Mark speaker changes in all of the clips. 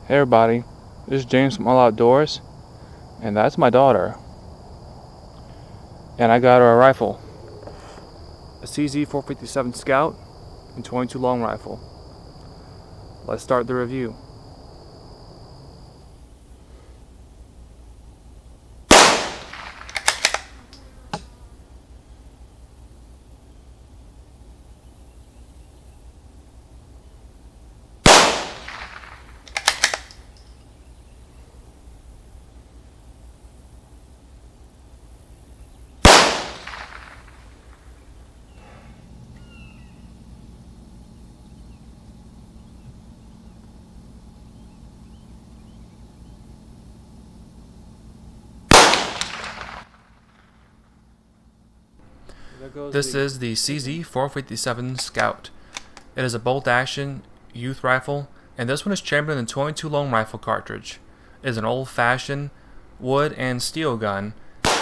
Speaker 1: Hey everybody, this is James from All Outdoors, and that's my daughter. And I got her a rifle, a CZ457 Scout and 22 long rifle. Let's start the review.
Speaker 2: This is the CZ457 Scout. It is a bolt-action youth rifle, and this one is chambered in a 22 long rifle cartridge. It is an old-fashioned wood and steel gun,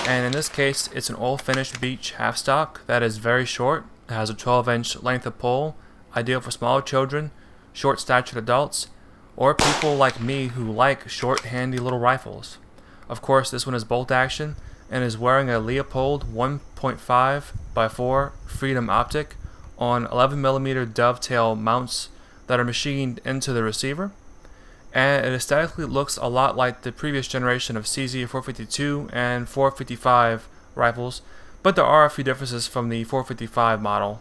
Speaker 2: and in this case it's an oil-finished beech half-stock that is very short. It has a 12-inch length of pull, ideal for smaller children, short-statured adults, or people like me who like short, handy little rifles. Of course, this one is bolt-action and is wearing a Leopold 1.5 by 4 Freedom optic on 11mm dovetail mounts that are machined into the receiver, and it aesthetically looks a lot like the previous generation of CZ452 and 455 rifles, but there are a few differences from the 455 model.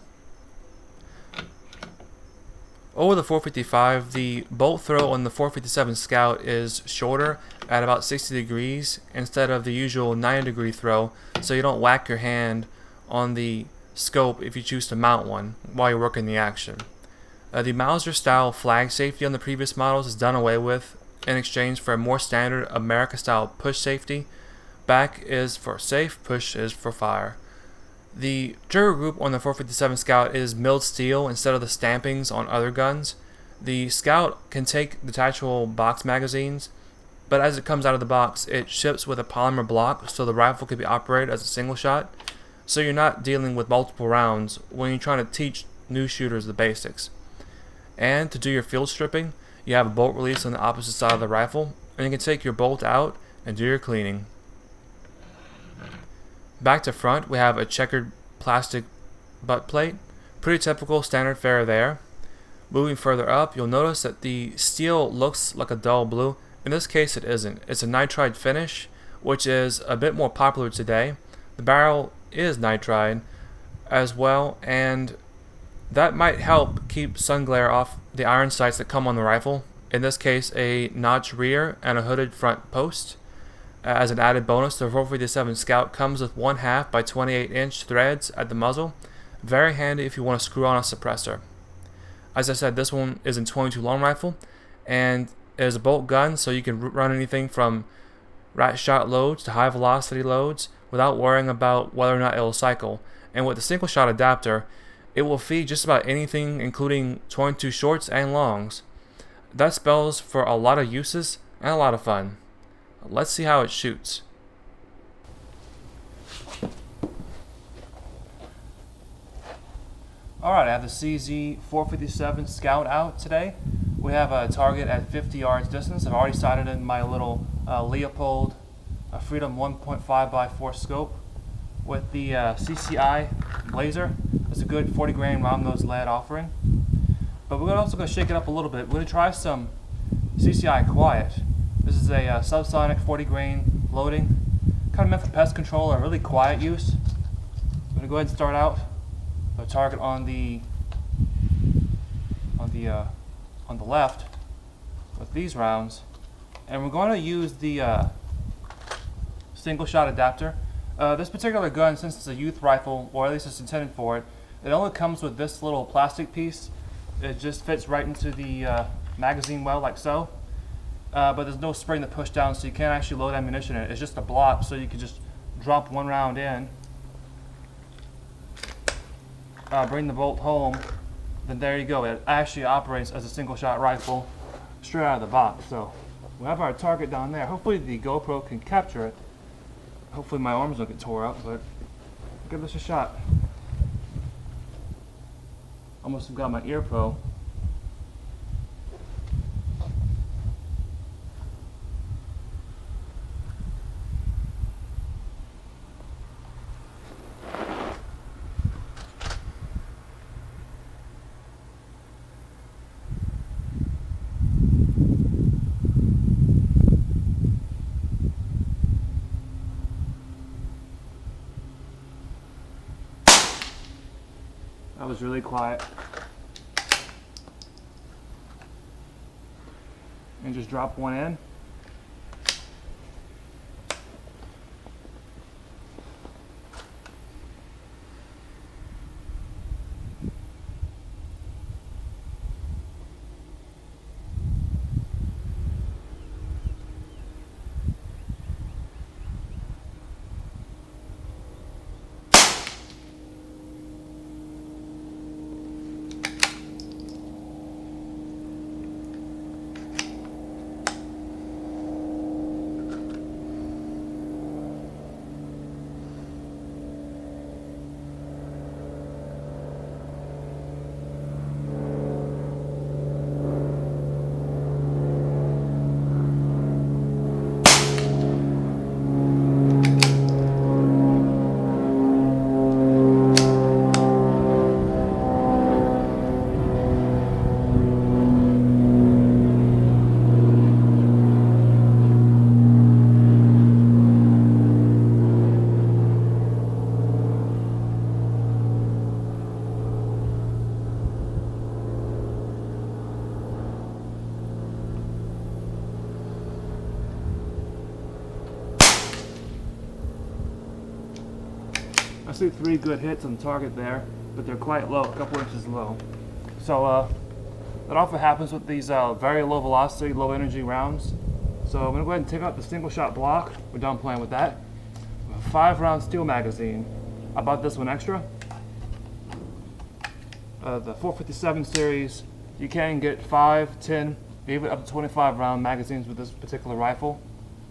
Speaker 2: Over the 455, the bolt throw on the 457 Scout is shorter at about 60 degrees instead of the usual 90-degree throw, so you don't whack your hand on the scope if you choose to mount one while you're working the action. The Mauser style flag safety on the previous models is done away with in exchange for a more standard America style push safety. Back is for safe, push is for fire. The trigger group on the 457 Scout is milled steel instead of the stampings on other guns. The Scout can take detachable box magazines, but as it comes out of the box, it ships with a polymer block so the rifle can be operated as a single shot, so you're not dealing with multiple rounds when you're trying to teach new shooters the basics. And to do your field stripping, you have a bolt release on the opposite side of the rifle, and you can take your bolt out and do your cleaning. Back to front, we have a checkered plastic butt plate. Pretty typical standard fare there. Moving further up, you'll notice that the steel looks like a dull blue. In this case, it isn't. It's a nitride finish, which is a bit more popular today. The barrel is nitride as well, and that might help keep sun glare off the iron sights that come on the rifle. In this case, a notch rear and a hooded front post. As an added bonus, the 457 Scout comes with 1/2 by 28-inch threads at the muzzle. Very handy if you want to screw on a suppressor. As I said, this one is in 22 long rifle, and it is a bolt gun, so you can run anything from rat shot loads to high velocity loads without worrying about whether or not it will cycle. And with the single shot adapter, it will feed just about anything, including 22 shorts and longs. That spells for a lot of uses and a lot of fun. Let's see how it shoots. Alright, I have the CZ457 Scout out today. We have a target at 50 yards distance. I've already sighted in my little Leopold Freedom 1.5 by 4 scope with the CCI laser. It's a good 40 grain round nose lead offering. But we're also going to shake it up a little bit. We're going to try some CCI quiet. This is a subsonic 40 grain loading, kind of meant for pest control or really quiet use. I'm going to go ahead and start out with a target on the left with these rounds, and we're going to use the single shot adapter. This particular gun, since it's a youth rifle, or at least it's intended for it, it only comes with this little plastic piece. It just fits right into the magazine well, like so. But there's no spring to push down, so you can't actually load ammunition in it. It's just a block, so you can just drop one round in, bring the bolt home, then there you go. It actually operates as a single shot rifle straight out of the box. So we have our target down there. Hopefully the GoPro can capture it. Hopefully my arms don't get tore up, but give this a shot. Almost got my ear pro.
Speaker 1: is really quiet. And just drop one in. I see 3 good hits on target there, but they're quite low, a couple inches low. So that often happens with these very low velocity, low energy rounds. So I'm gonna go ahead and take out the single shot block. We're done playing with that. We have a 5-round steel magazine. I bought this one extra. The 457 series, you can get 5, 10, even up to 25 round magazines with this particular rifle.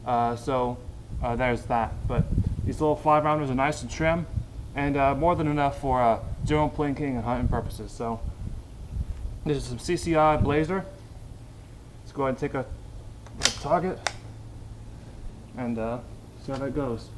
Speaker 1: There's that. But these little 5-rounders are nice and trim, and more than enough for general plinking and hunting purposes. So this is some CCI Blazer. Let's go ahead and take a target and see how that goes.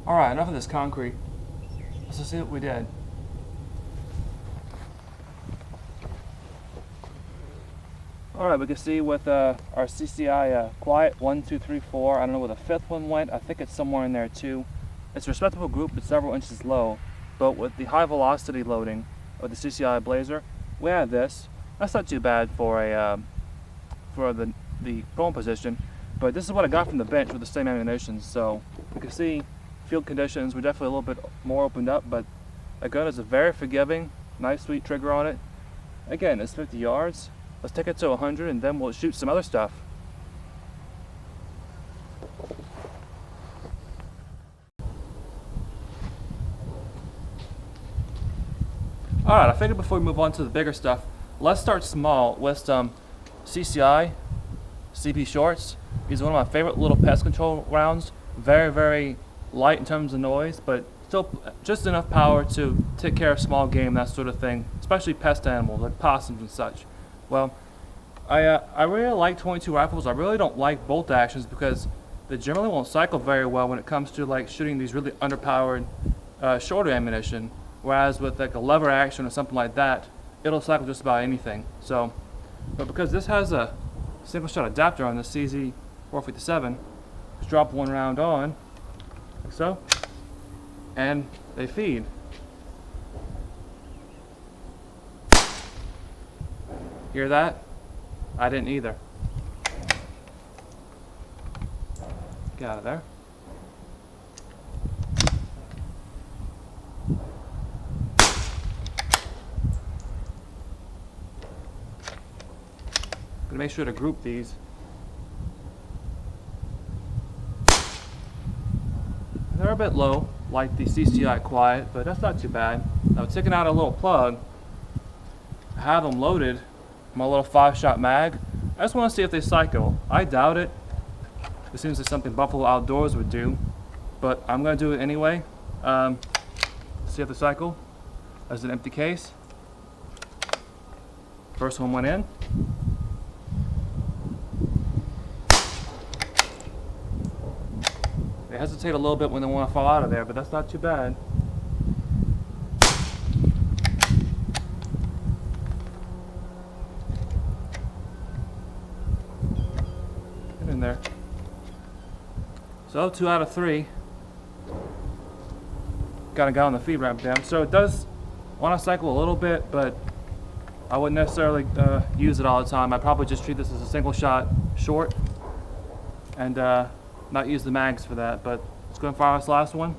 Speaker 1: Alright, enough of this concrete. Let's just see what we did. Alright, we can see with our CCI quiet 1, 2, 3, 4. I don't know where the 5th one went. I think it's somewhere in there too. It's a respectable group, but several inches low. But with the high velocity loading of the CCI Blazer, we have this. That's not too bad for a for the prone position. But this is what I got from the bench with the same ammunition. So you can see field conditions were definitely a little bit more opened up, but the gun is a very forgiving, nice sweet trigger on it. Again, it's 50 yards. Let's take it to 100 and then we'll shoot some other stuff. Alright, I figured before we move on to the bigger stuff, let's start small with some CCI CP shorts. These are one of my favorite little pest control rounds. Very, very light in terms of noise, but still just enough power to take care of small game, that sort of thing, especially pest animals like possums and such. Well, I really like 22 rifles. I really don't like bolt actions because they generally won't cycle very well when it comes to like shooting these really underpowered shorter ammunition, whereas with like a lever action or something like that, it'll cycle just about anything. So, but because this has a single shot adapter on the CZ457, just drop one round on like so, and they feed. Hear that? I didn't either. Get out of there. Gonna make sure to group these. They're a bit low, like the CCI Quiet, but that's not too bad. Now, taking out a little plug, I have them loaded, my little 5-shot mag. I just want to see if they cycle. I doubt it. It seems like something Buffalo Outdoors would do, but I'm gonna do it anyway. See if they cycle. That's an empty case. First one went in. They hesitate a little bit when they want to fall out of there, but that's not too bad. Get in there. So 2 out of 3. Got a guy on the feed ramp down. So it does want to cycle a little bit, but I wouldn't necessarily use it all the time. I'd probably just treat this as a single shot short and not use the mags for that. But let's go and fire this last one.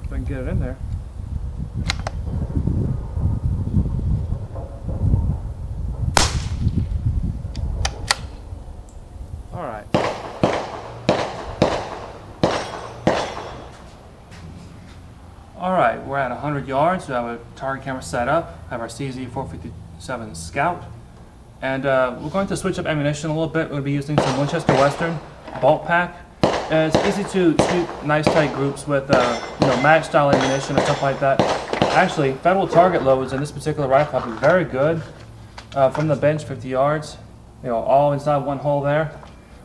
Speaker 1: If I can get it in there. All right. All right, we're at 100 yards. We have a target camera set up. Have our CZ457 Scout. And we're going to switch up ammunition a little bit. We'll be using some Winchester Western bolt pack. And it's easy to shoot nice tight groups with mag style ammunition and stuff like that. Actually, federal target loads in this particular rifle have been very good. From the bench, 50 yards. All inside one hole there.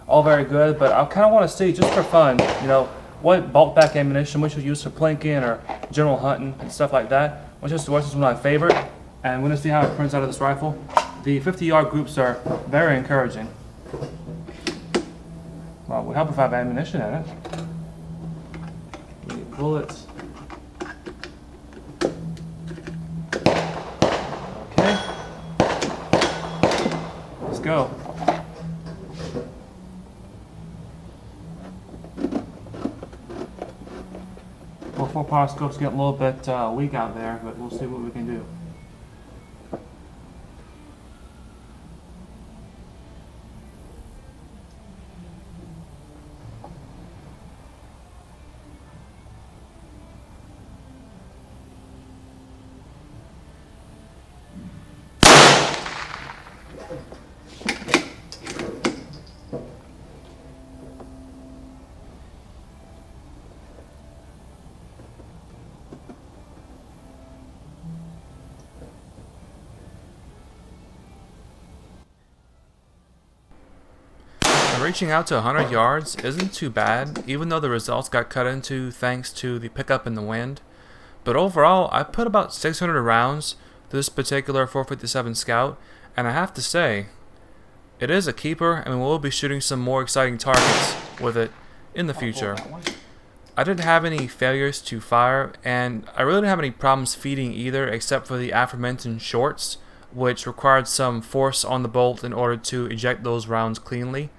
Speaker 1: All very good, but I kind of want to see, just for fun, what bolt pack ammunition, which we use for plinking or general hunting and stuff like that. Winchester Western is one of my favorite, and we're going to see how it turns out of this rifle. The 50-yard groups are very encouraging. Well, it would help if I have ammunition in it. We need bullets. Okay. Let's go. Well, 4-power scope's getting a little bit weak out there, but we'll see what we can do.
Speaker 2: Reaching out to 100 yards isn't too bad, even though the results got cut into thanks to the pickup in the wind. But overall, I put about 600 rounds to this particular 457 Scout, and I have to say, it is a keeper, and we'll be shooting some more exciting targets with it in the future. I didn't have any failures to fire, and I really didn't have any problems feeding either, except for the aforementioned shorts, which required some force on the bolt in order to eject those rounds cleanly.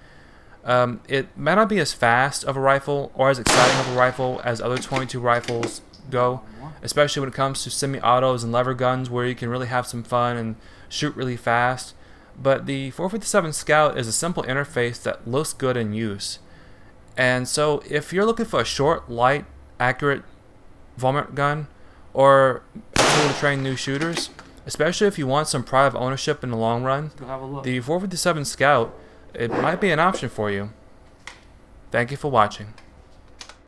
Speaker 2: It may not be as fast of a rifle or as exciting of a rifle as other .22 rifles go, especially when it comes to semi-autos and lever guns where you can really have some fun and shoot really fast. But the 457 Scout is a simple interface that looks good in use. And so if you're looking for a short, light, accurate varmint gun or a tool to train new shooters, especially if you want some pride of ownership in the long run, the 457 Scout, it might be an option for you. Thank you for watching.